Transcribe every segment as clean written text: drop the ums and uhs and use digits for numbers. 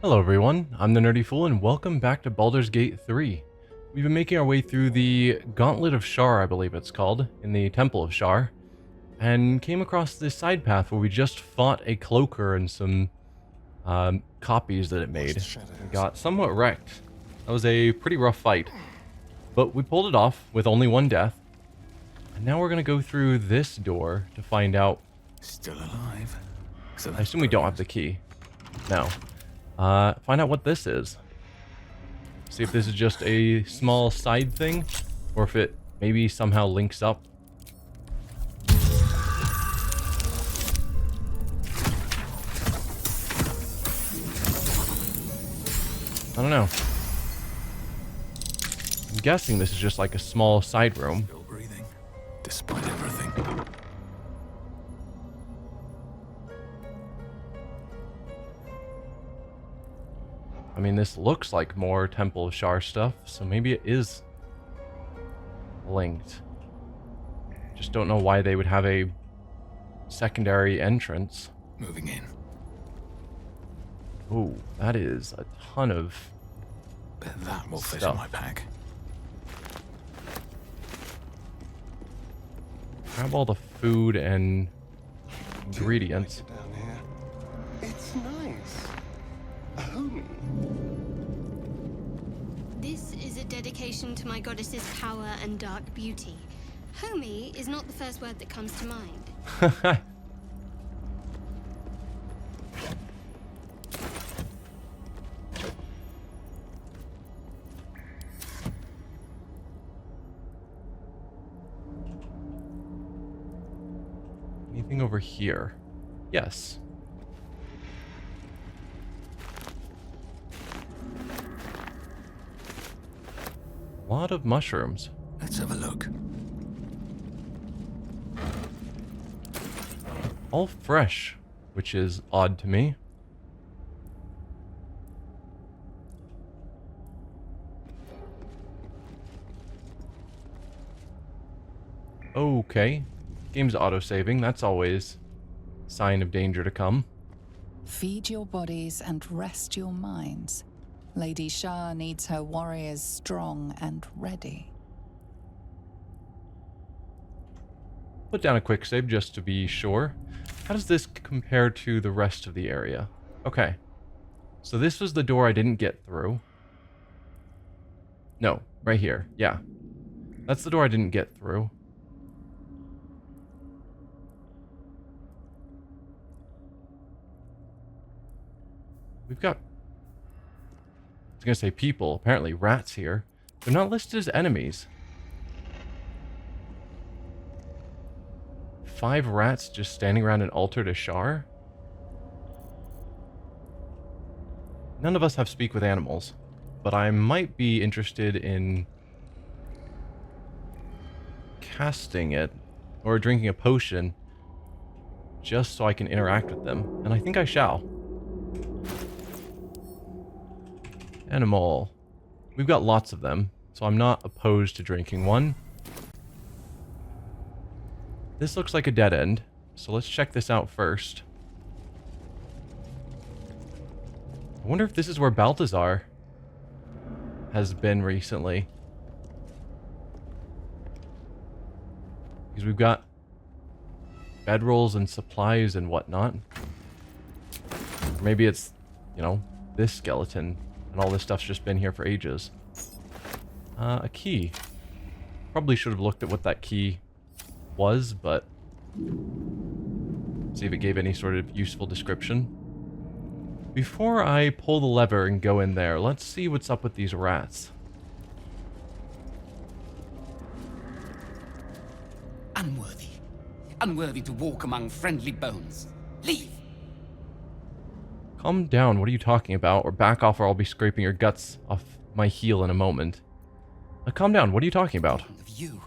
Hello everyone, I'm the Nerdy Fool and welcome back to Baldur's Gate 3. We've been making our way through the Gauntlet of Shar, I believe it's called, in the Temple of Shar, and came across this side path where we just fought a cloaker and some copies that it made. We got somewhat wrecked. That was a pretty rough fight, but we pulled it off with only one death. And now we're going to go through this door to find out. Still alive. So I assume we don't have the key. No. Find out what this is. See if this is just a small side thing, or if it maybe somehow links up. I don't know. I'm guessing this is just like a small side room. Still breathing, despite everything. I mean, this looks like more Temple of Shar stuff, so maybe it is linked. Just don't know why they would have a secondary entrance. Moving in. Ooh, that is a ton of Bet that will fit in stuff. my pack. Grab all the food and ingredients. Down here. It's nice. A homie. This is a dedication to my goddess's power and dark beauty. Homie is not the first word that comes to mind. Anything over here? Yes. A lot of mushrooms. Let's have a look. All fresh, which is odd to me. Okay. Game's auto-saving. That's always a sign of danger to come. Feed your bodies and rest your minds. Lady Shah needs her warriors strong and ready. Put down a quick save just to be sure. How does this compare to the rest of the area? Okay. So this was the door I didn't get through. No, right here. Yeah. That's the door I didn't get through. We've got, I was going to say people, apparently rats here. They're not listed as enemies. 5 rats just standing around an altar to Shar? None of us have speak with animals, but I might be interested in casting it or drinking a potion just so I can interact with them, and I think I shall. Animal. We've got lots of them, so I'm not opposed to drinking one. This looks like a dead end, so let's check this out first. I wonder if this is where Balthazar has been recently. Because we've got bedrolls and supplies and whatnot. Or maybe it's, you know, this skeleton. And all this stuff's just been here for ages. A key. Probably should have looked at what that key was, but see if it gave any sort of useful description. Before I pull the lever and go in there, let's see what's up with these rats. Unworthy. Unworthy to walk among friendly bones. Leave! Calm down, what are you talking about? Or back off or I'll be scraping your guts off my heel in a moment. Calm down, what are you talking about? Of you,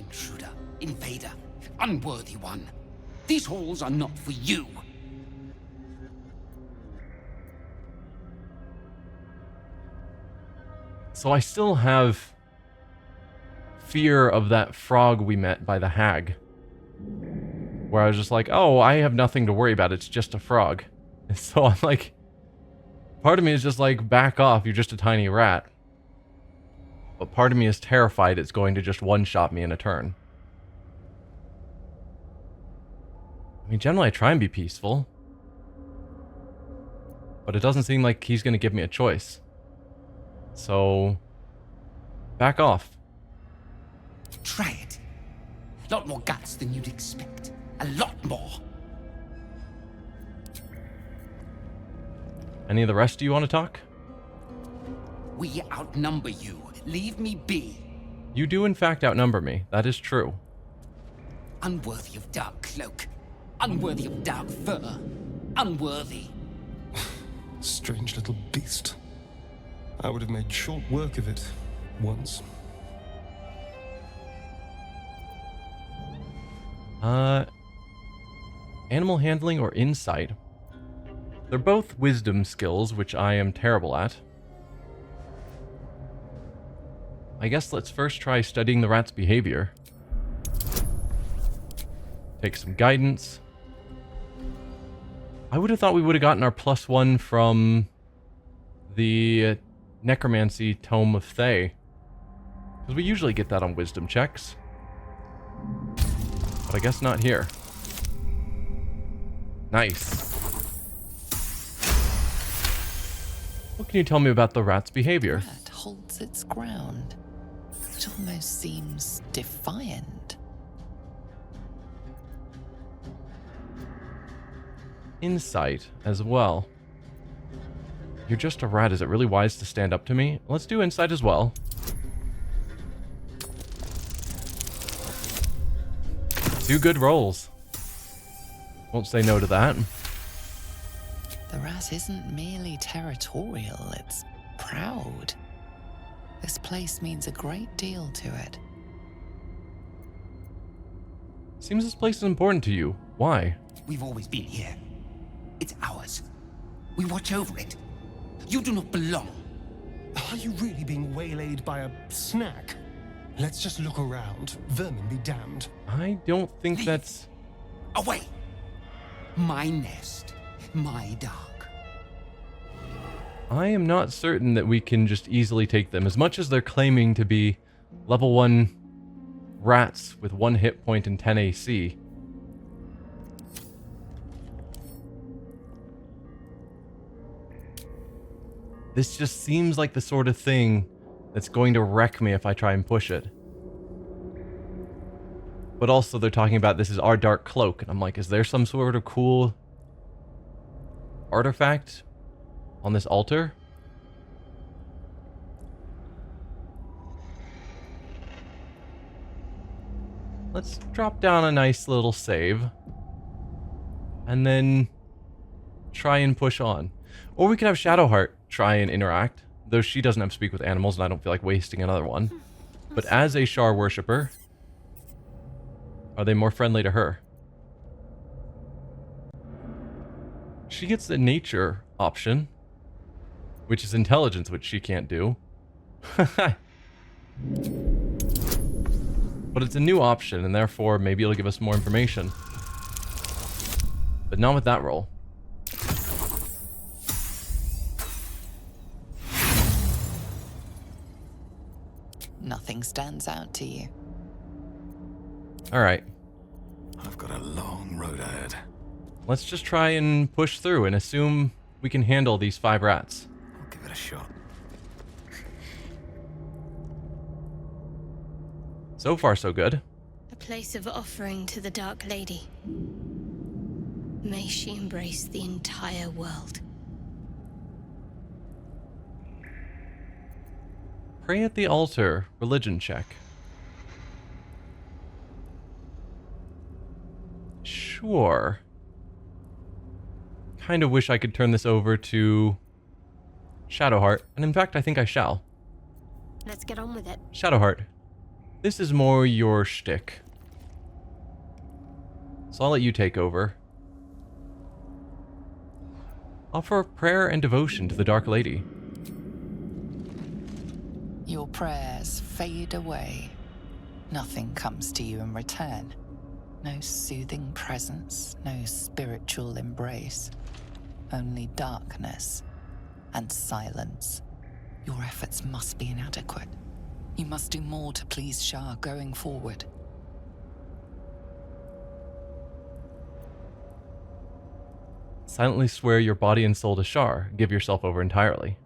intruder, invader, unworthy one. These halls are not for you. So I still have fear of that frog we met by the hag. Where I was just like, oh, I have nothing to worry about, it's just a frog. And so I'm like, Part of me is just like, back off, you're just a tiny rat. But part of me is terrified it's going to just one-shot me in a turn. I mean, generally I try and be peaceful. But it doesn't seem like he's going to give me a choice. So, back off. Try it. A lot more guts than you'd expect. A lot more. Any of the rest of you want to talk? We outnumber you. Leave me be. You do in fact outnumber me. That is true. Unworthy of dark cloak. Unworthy of dark fur. Unworthy. Strange little beast. I would have made short work of it once. Animal handling or insight? They're both wisdom skills, which I am terrible at. I guess let's first try studying the rat's behavior. Take some guidance. I would have thought we would have gotten our +1 from the Necromancy Tome of Thay. Because we usually get that on wisdom checks. But I guess not here. Nice. What can you tell me about the rat's behavior? Rat holds its ground. It almost seems defiant. Insight as well. You're just a rat. Is it really wise to stand up to me? Let's do insight as well. 2 good rolls. Won't say no to that. The rat isn't merely territorial, it's proud. This place means a great deal to it. Seems this place is important to you. Why? We've always been here. It's ours. We watch over it. You do not belong. Are you really being waylaid by a snack? Let's just look around. Vermin be damned. I don't think Leave. that's... Away. My nest. My dark. I am not certain that we can just easily take them. As much as they're claiming to be level 1 rats with 1 hit point and 10 AC. This just seems like the sort of thing that's going to wreck me if I try and push it. But also they're talking about this is our dark cloak. And I'm like, is there some sort of cool artifact on this altar? Let's drop down a nice little save. And then try and push on. Or we could have Shadowheart try and interact. Though she doesn't have to speak with animals and I don't feel like wasting another one. But as a Shar worshipper, are they more friendly to her? She gets the nature option, which is intelligence, which she can't do. But it's a new option, and therefore maybe it'll give us more information. But not with that roll. Nothing stands out to you. Alright, I've got a long road ahead. let's just try and push through and assume we can handle these 5 rats. I'll give it a shot. So far, so good. A place of offering to the Dark Lady. May she embrace the entire world. Pray at the altar. Religion check. Sure. Kind of wish I could turn this over to Shadowheart. And in fact, I think I shall. Let's get on with it. Shadowheart, this is more your shtick. So I'll let you take over. Offer prayer and devotion to the Dark Lady. Your prayers fade away. Nothing comes to you in return. No soothing presence, no spiritual embrace. Only darkness and silence. Your efforts must be inadequate. You must do more to please Shah going forward. Silently swear your body and soul to Shar. Give yourself over entirely.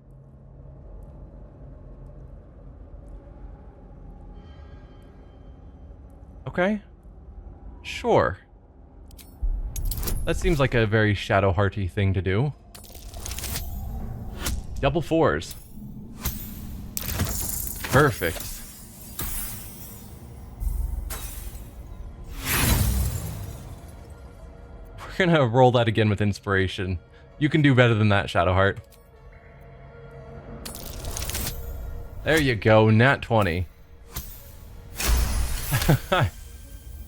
Okay. Sure. That seems like a very Shadowhearty thing to do. Double fours. Perfect. We're gonna roll that again with inspiration. You can do better than that, Shadowheart. There you go, nat 20.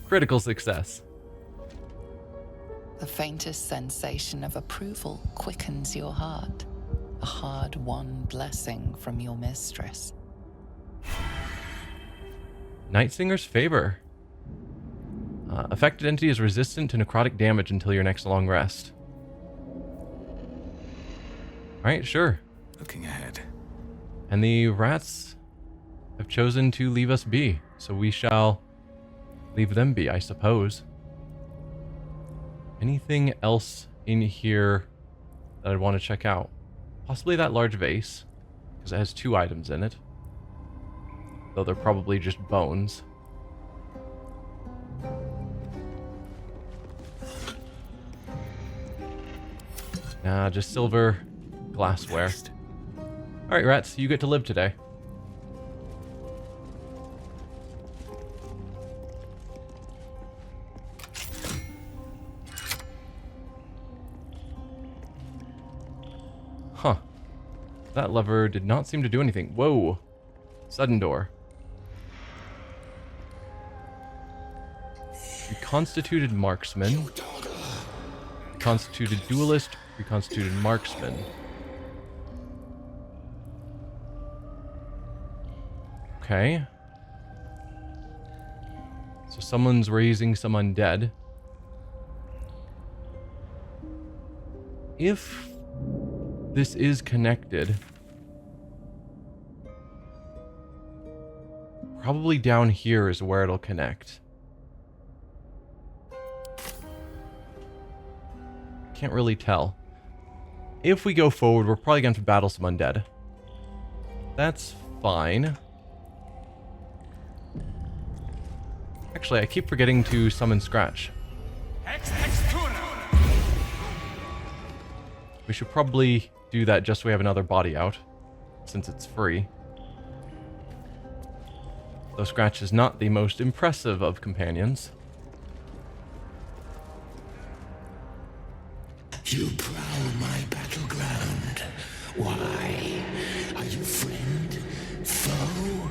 Critical success. The faintest sensation of approval quickens your heart. A hard-won blessing from your mistress. Nightsinger's Favor. Affected entity is resistant to necrotic damage until your next long rest. Alright, sure. Looking ahead. And the rats have chosen to leave us be, so we shall leave them be, I suppose. Anything else in here that I'd want to check out? Possibly that large vase, because it has 2 items in it. Though they're probably just bones. Nah, just silver glassware. Alright, rats, you get to live today. Huh. That lever did not seem to do anything. Whoa. Sudden door. Reconstituted marksman. Reconstituted duelist. Reconstituted marksman. Okay. So someone's raising some undead. If this is connected, probably down here is where it'll connect. Can't really tell. If we go forward, we're probably going to have to battle some undead. That's fine. Actually, I keep forgetting to summon Scratch. We should probably do that just so we have another body out, since it's free. Though Scratch is not the most impressive of companions. You prowl my battleground. Why? Are you friend? Foe?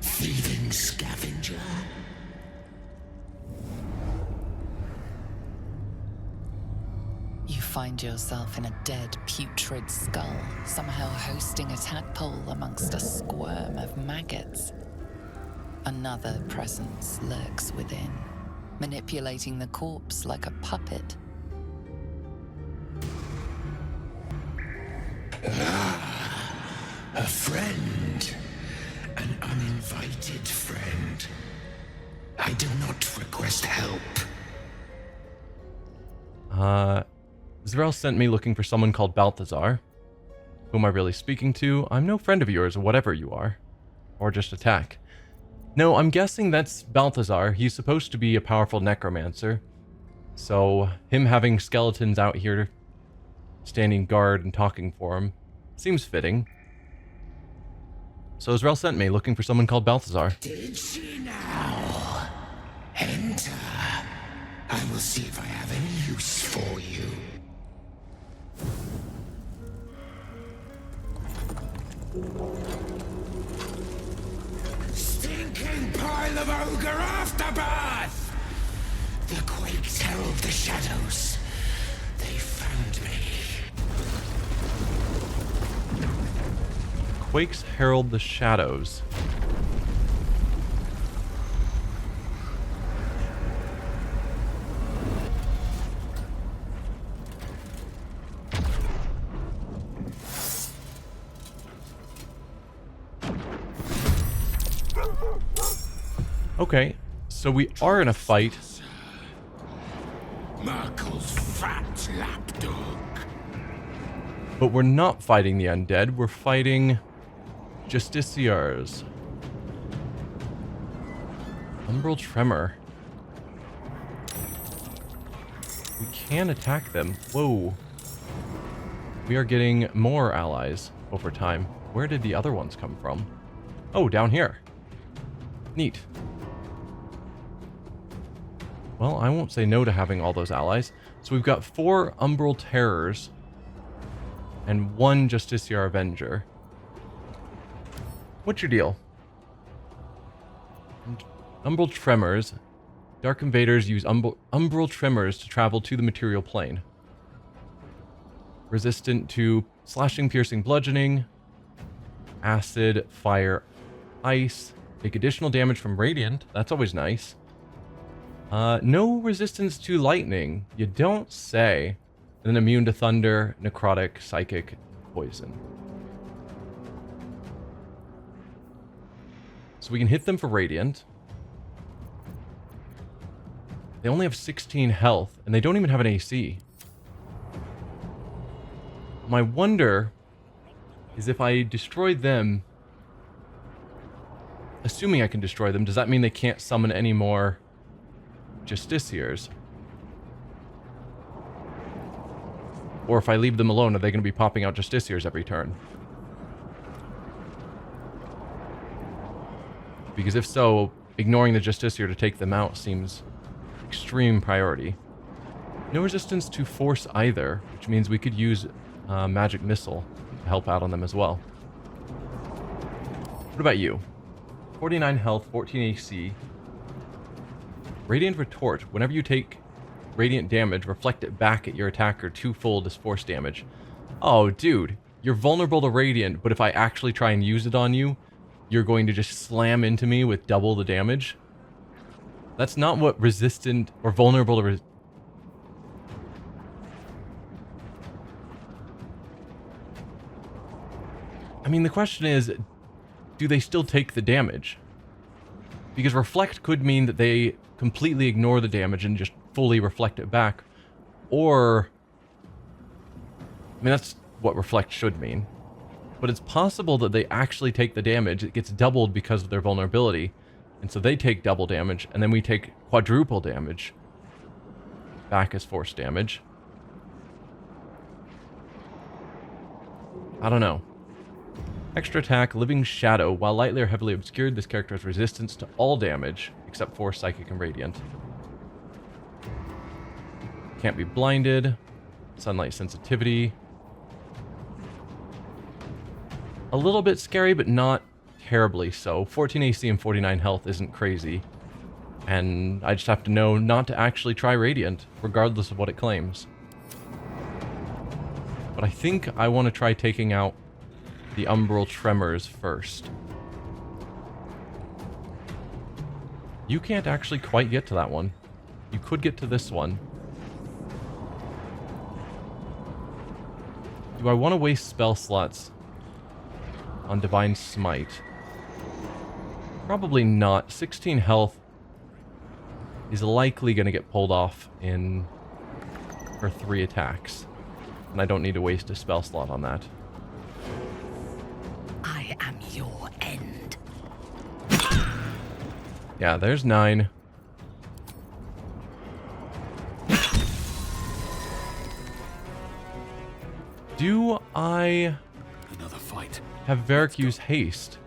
Thieving scavenger? You find yourself in a dead, putrid skull, somehow hosting a tadpole amongst a squirm of maggots. Another presence lurks within, manipulating the corpse like a puppet. A friend. An uninvited friend. I did not request help. Zerel sent me looking for someone called Balthazar. Who am I really speaking to? I'm no friend of yours, whatever you are. Or just attack. No, I'm guessing that's Balthazar. He's supposed to be a powerful necromancer. So, him having skeletons out here standing guard and talking for him seems fitting. So Zerel sent me looking for someone called Balthazar. Did she now? Enter. I will see if I have any use for you. Stinking pile of ogre aftermath! The quakes herald the shadows. They found me. Quakes herald the shadows. Okay, so we are in a fight. Merkel's fat lapdog. But we're not fighting the undead, we're fighting justiciars. Umbral Tremor. We can attack them. Whoa. We are getting more allies over time. Where did the other ones come from? Oh, down here. Neat. Well, I won't say no to having all those allies. So we've got 4 Umbral Terrors and 1 Justiciar Avenger. What's your deal? Umbral Tremors. Dark Invaders use Umbral Tremors to travel to the material plane. Resistant to slashing, piercing, bludgeoning, acid, fire, ice. Take additional damage from radiant. That's always nice. No resistance to lightning. You don't say. And then immune to thunder, necrotic, psychic, poison. So we can hit them for radiant. They only have 16 health, and they don't even have an AC. My wonder is if I destroy them, assuming I can destroy them, does that mean they can't summon any more Justiciars? Or if I leave them alone, are they going to be popping out Justiciars every turn? Because if so, ignoring the Justiciar to take them out seems extreme priority. No resistance to force either, which means we could use magic missile to help out on them as well. What about you? 49 health, 14 AC. Radiant Retort. Whenever you take radiant damage, reflect it back at your attacker twofold as force damage. Oh, dude. You're vulnerable to radiant, but if I actually try and use it on you, you're going to just slam into me with double the damage? That's not what resistant or vulnerable to I mean, the question is, do they still take the damage? Because reflect could mean that they completely ignore the damage and just fully reflect it back. Or, I mean, that's what reflect should mean. But it's possible that they actually take the damage. It gets doubled because of their vulnerability. And so they take double damage, and then we take quadruple damage back as force damage. I don't know. Extra attack, Living Shadow. While lightly or heavily obscured, this character has resistance to all damage, except for psychic and radiant. Can't be blinded. Sunlight sensitivity. A little bit scary, but not terribly so. 14 AC and 49 health isn't crazy. And I just have to know not to actually try Radiant, regardless of what it claims. But I think I want to try taking out the Umbral Tremors first. You can't actually quite get to that one. You could get to this one. Do I want to waste spell slots on Divine Smite? Probably not. 16 health is likely going to get pulled off in her 3 attacks. And I don't need to waste a spell slot on that. I am your end. Yeah, there's 9. Do I Another fight. have Varric use haste?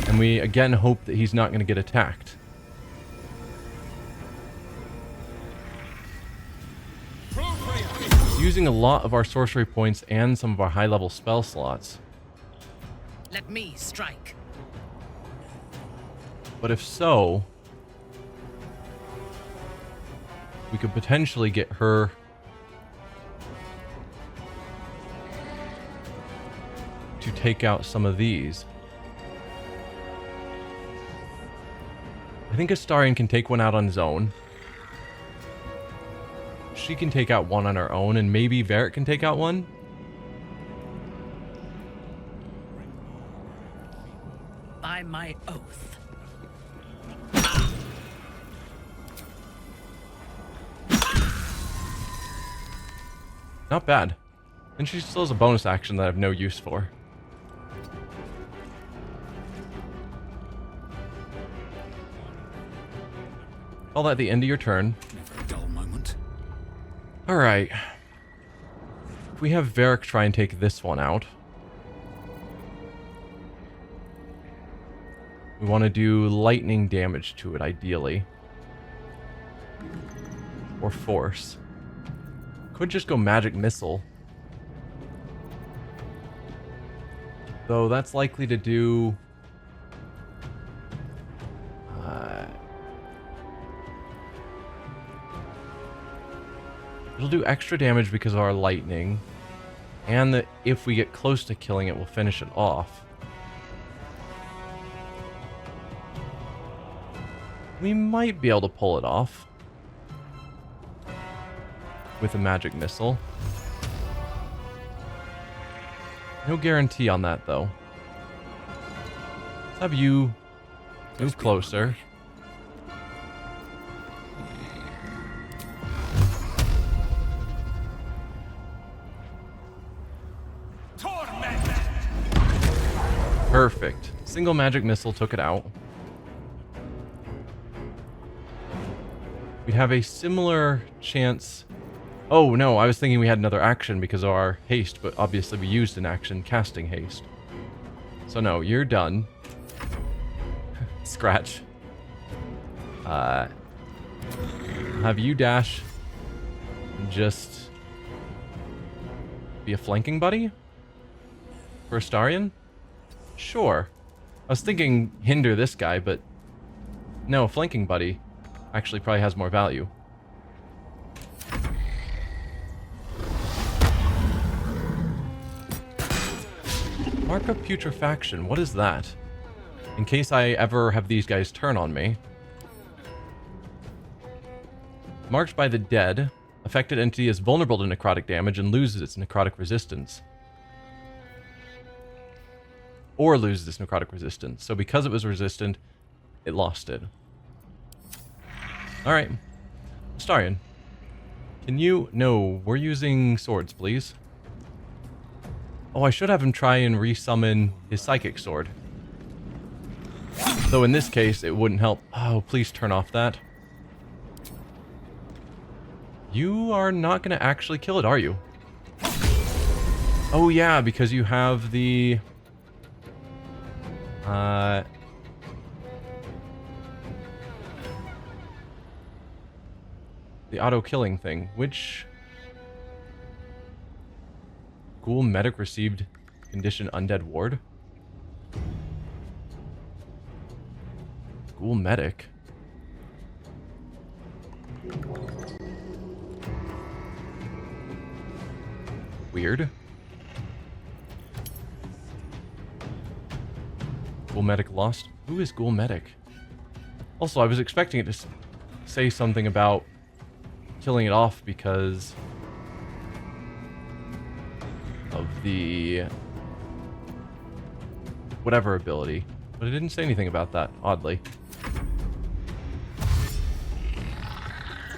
And we again hope that he's not going to get attacked. He's using a lot of our sorcery points and some of our high-level spell slots. Let me strike. But if so, we could potentially get her to take out some of these. I think Astarion can take one out on his own. She can take out one on her own, and maybe Varric can take out one. my oath. Not bad. And she still has a bonus action that I have no use for. Call that the end of your turn. Never a dull moment. Alright. If we have Varric try and take this one out. We want to do lightning damage to it, ideally. Or force. Could just go magic missile. Though that's likely to do... it'll do extra damage because of our lightning. And that if we get close to killing it, we'll finish it off. We might be able to pull it off. With a magic missile. No guarantee on that, though. Let's have you move closer. Perfect. Single magic missile took it out. We'd have a similar chance... Oh, no, I was thinking we had another action because of our haste, but obviously we used an action casting haste. So no, you're done. Scratch. Have you dash and just be a flanking buddy? For Astarion? Sure. I was thinking hinder this guy, but no, flanking buddy actually probably has more value. Mark of Putrefaction, what is that? In case I ever have these guys turn on me. Marked by the dead, affected entity is vulnerable to necrotic damage and loses its necrotic resistance. Or loses its necrotic resistance. So because it was resistant, it lost it. Alright. Astarion. Can you... No, we're using swords, please. Oh, I should have him try and resummon his psychic sword. Though in this case, it wouldn't help. Oh, please turn off that. You are not going to actually kill it, are you? Oh yeah, because you have the... the auto-killing thing, which... Ghoul medic received condition undead ward. Ghoul medic. Weird. Ghoul medic lost. Who is Ghoul medic? Also, I was expecting it to say something about killing it off because of the whatever ability, but it didn't say anything about that, oddly.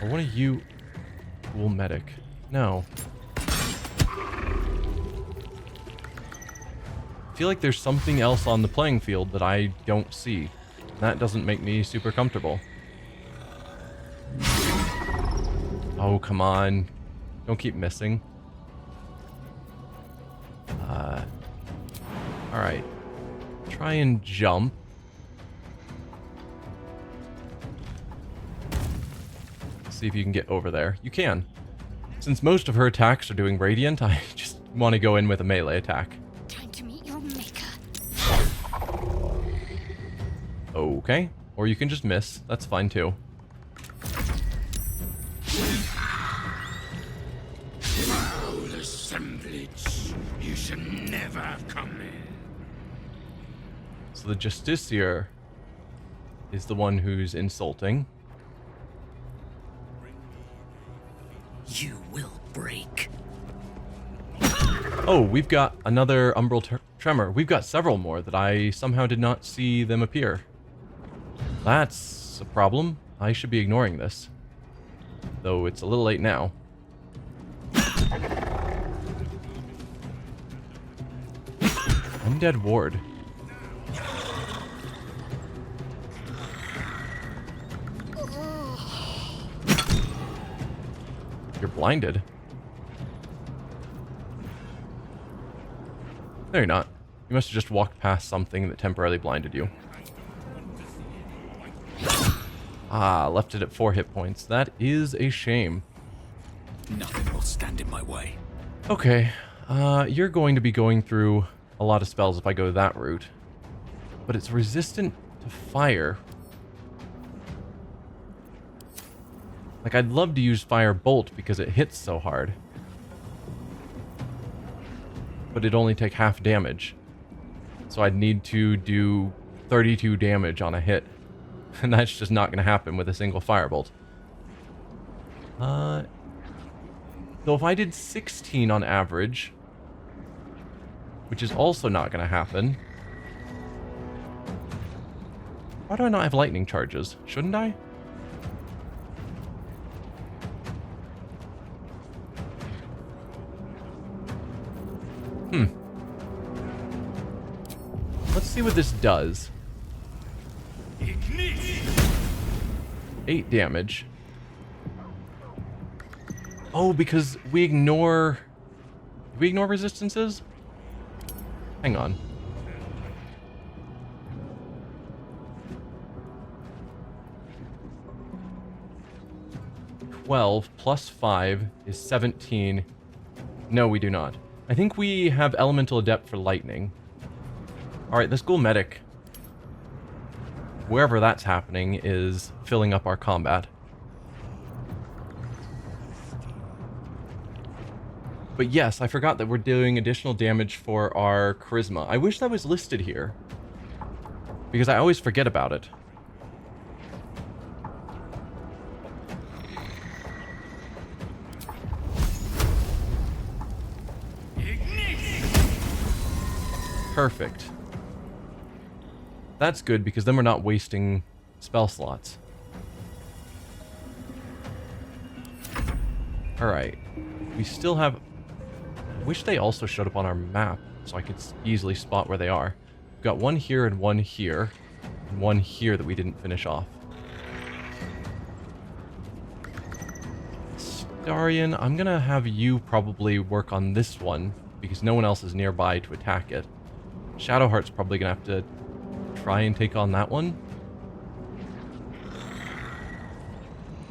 Or what are you? Ghoul medic. No. I feel like there's something else on the playing field that I don't see. That doesn't make me super comfortable. Oh, come on. Don't keep missing. Alright. Try and jump. See if you can get over there. You can. Since most of her attacks are doing radiant, I just want to go in with a melee attack. Time to meet your maker. Okay. Or you can just miss. That's fine too. Foul assemblage. You should never have come in. So the Justiciar is the one who's insulting. You will break. Oh, we've got another Umbral Tremor. We've got several more that I somehow did not see them appear. That's a problem. I should be ignoring this. Though it's a little late now. Undead ward. You're blinded. No, you're not. You must have just walked past something that temporarily blinded you. Ah, left it at 4 hit points. That is a shame. Nothing will stand in my way. Okay, you're going to be going through a lot of spells if I go that route. But it's resistant to fire. Like, I'd love to use Fire Bolt because it hits so hard. But it'd only take half damage. So I'd need to do 32 damage on a hit. And that's just not going to happen with a single Firebolt. Though if I did 16 on average, which is also not going to happen. Why do I not have lightning charges? Shouldn't I? Let's see what this does. 8 damage. Oh, because we ignore... Do we ignore resistances? Hang on. $12 plus 5 is 17. No, we do not. I think we have Elemental Adept for lightning. Alright, this Ghoul Medic, wherever that's happening, is filling up our combat. But yes, I forgot that we're doing additional damage for our Charisma. I wish that was listed here, because I always forget about it. Perfect. That's good, because then we're not wasting spell slots. Alright. We still have... I wish they also showed up on our map, so I could easily spot where they are. We've got one here and one here, and one here that we didn't finish off. Starion, I'm gonna have you probably work on this one, because no one else is nearby to attack it. Shadowheart's probably gonna have to try and take on that one.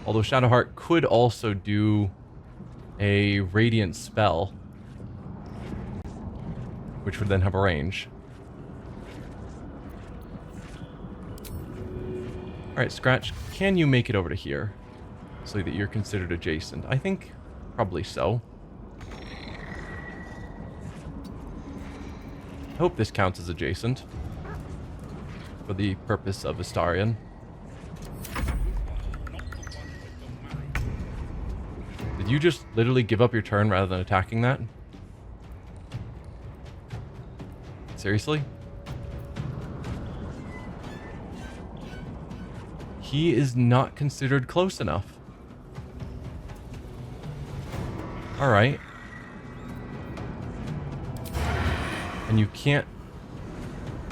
Although Shadowheart could also do a radiant spell, which would then have a range. Alright, Scratch, can you make it over to here so that you're considered adjacent? I think probably so. I hope this counts as adjacent for the purpose of Astarion. Did you just literally give up your turn rather than attacking that? Seriously? He is not considered close enough. Alright. And you can't...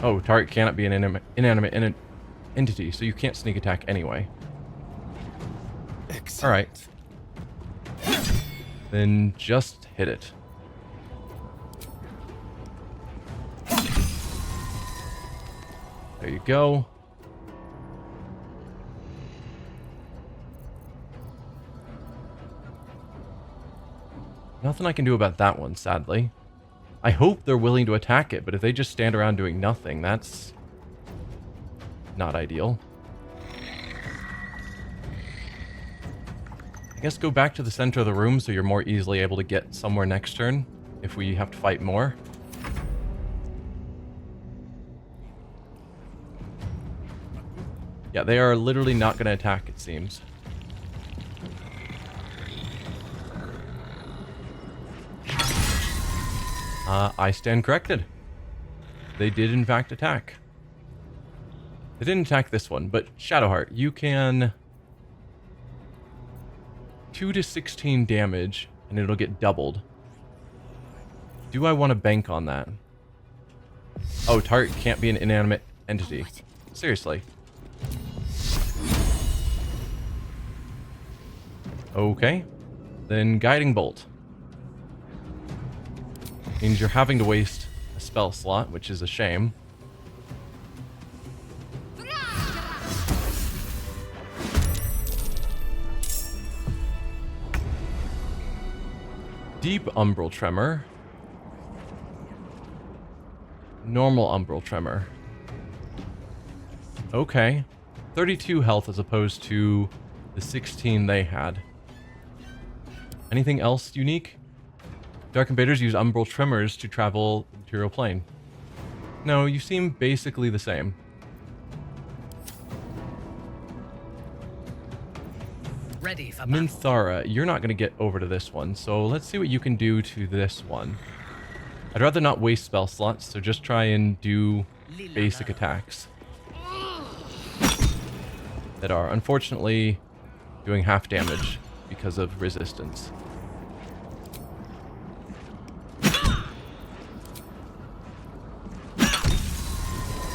Oh, target cannot be an inanimate entity, so you can't sneak attack anyway. Alright. Then just hit it. There you go. Nothing I can do about that one, sadly. I hope they're willing to attack it, but if they just stand around doing nothing, that's not ideal. I guess go back to the center of the room so you're more easily able to get somewhere next turn if we have to fight more. Yeah, they are literally not going to attack, it seems. I stand corrected. they did in fact attack. They didn't attack this one, but Shadowheart, you can 2 to 16 damage, and it'll get doubled. Do I want to bank on that? Oh, target can't be an inanimate entity. Seriously. Okay. Then Guiding Bolt. Means you're having to waste a spell slot, which is a shame. Deep Umbral Tremor. Normal Umbral Tremor. Okay. 32 health as opposed to the 16 they had. Anything else unique? Dark Invaders use Umbral Tremors to travel the material plane. No, you seem basically the same. Ready for Minthara, you're not going to get over to this one, so let's see what you can do to this one. I'd rather not waste spell slots, so just try and do basic attacks that are unfortunately doing half damage because of resistance.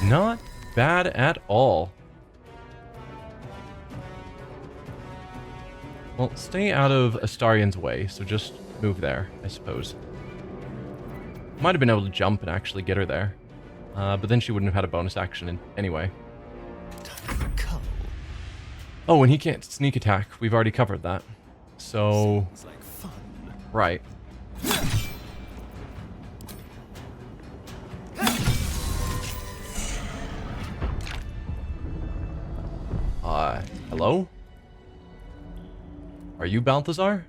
Not bad at all. Well, stay out of Astarion's way, so just move there, I suppose. Might have been able to jump and actually get her there. But then she wouldn't have had a bonus action anyway. Oh, and he can't sneak attack. We've already covered that. So... Sounds like fun. Right. Hello? Are you Balthazar?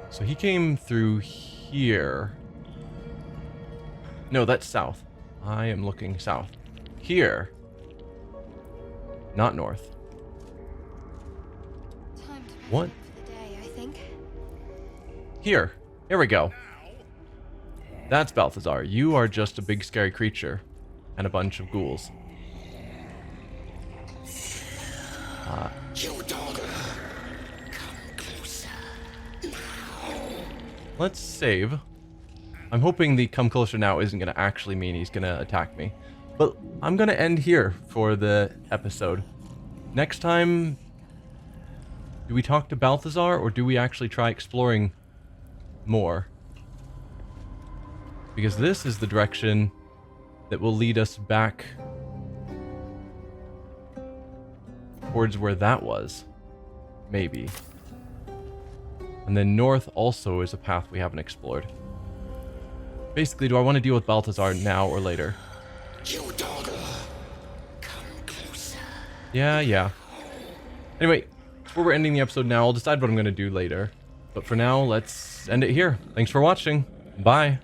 So he came through here. No, that's south. I am looking south. Here. Not north. Time to pack What? up for the day, I think. Here. Here we go. That's Balthazar. You are just a big scary creature. And a bunch of ghouls. You dog. Come closer. Let's save. I'm hoping the come closer now isn't going to actually mean he's going to attack me. But I'm going to end here for the episode. Next time, do we talk to Balthazar or do we actually try exploring more? Because this is the direction that will lead us back towards where that was. Maybe. And then north also is a path we haven't explored. Basically, do I want to deal with Balthazar now or later? You dog. Come closer. Yeah. Anyway, we're ending the episode now. I'll decide what I'm going to do later. But for now, let's end it here. Thanks for watching. Bye.